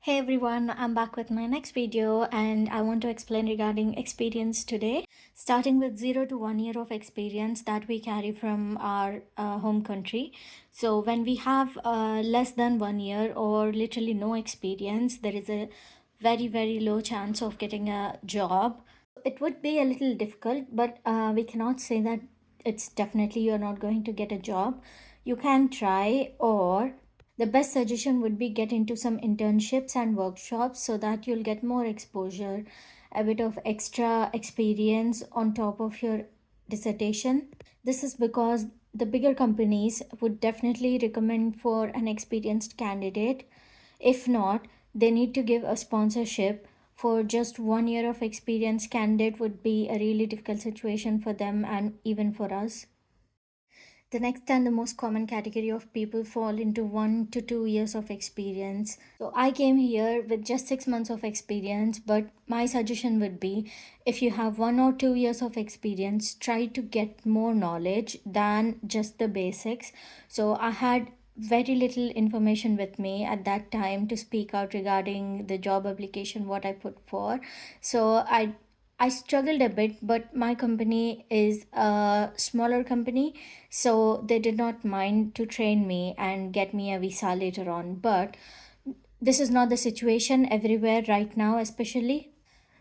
Hey everyone, I'm back with my next video and I want to explain regarding experience today, starting with 0 to 1 year of experience that we carry from our home country. So, when we have less than 1 year or literally no experience, there is a very low chance of getting a job. It would be a little difficult, but we cannot say that it's definitely you're not going to get a job. You can try, or the best suggestion would be get into some internships and workshops so that you'll get more exposure, a bit of extra experience on top of your dissertation. This is because the bigger companies would definitely recommend for an experienced candidate. If not, they need to give a sponsorship. For just 1 year of experience candidate would be a really difficult situation for them and even for us. The next and the most common category of people fall into 1 to 2 years of experience. So I came here with just 6 months of experience, but my suggestion would be if you have 1 or 2 years of experience, try to get more knowledge than just the basics. So I had very little information with me at that time to speak out regarding the job application what I put for. So I struggled a bit, but my company is a smaller company, so they did not mind to train me and get me a visa later on. But this is not the situation everywhere right now, especially.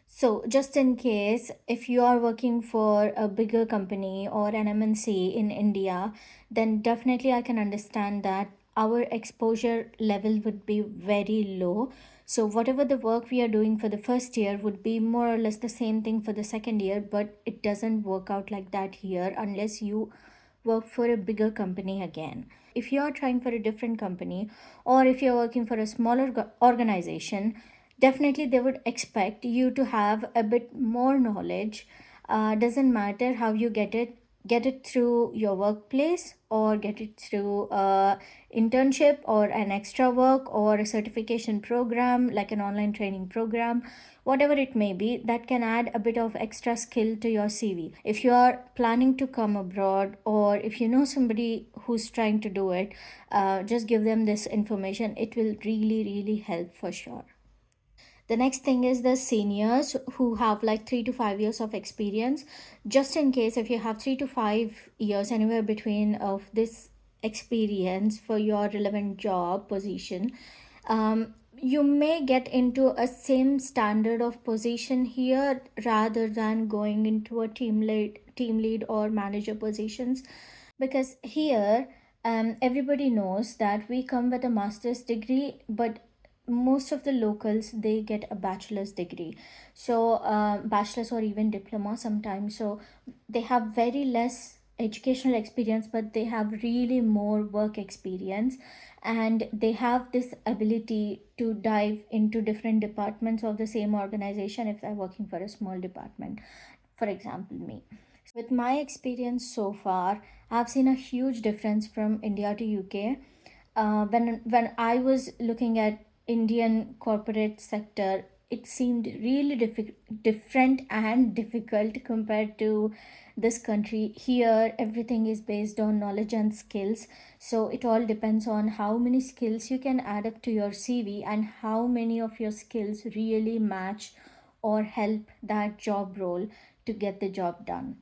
So, just in case, if you are working for a bigger company or an MNC in India, then definitely I can understand that our exposure level would be very low. So, whatever the work we are doing for the first year would be more or less the same thing for the second year, but it doesn't work out like that here unless you work for a bigger company again. If you are trying for a different company or if you're working for a smaller organization, definitely they would expect you to have a bit more knowledge. Doesn't matter how you get it through your workplace or get it through internship or an extra work or a certification program like an online training program, whatever it may be, that can add a bit of extra skill to your CV. If you are planning to come abroad or if you know somebody who's trying to do it, just give them this information. It will really help for sure. The next thing is the seniors who have like 3 to 5 years of experience. Just in case, if you have 3 to 5 years, anywhere between of this experience for your relevant job position, you may get into a same standard of position here rather than going into a team lead or manager positions, because here everybody knows that we come with a master's degree, but most of the locals they get a bachelor's degree. So bachelor's or even diploma sometimes, so they have very less educational experience but they have really more work experience, and they have this ability to dive into different departments of the same organization if they're working for a small department, for example me. With my experience so far, I've seen a huge difference from India to UK. When I was looking at Indian corporate sector, it seemed really different and difficult compared to this country. Here, everything is based on knowledge and skills. So it all depends on how many skills you can add up to your CV and how many of your skills really match or help that job role to get the job done.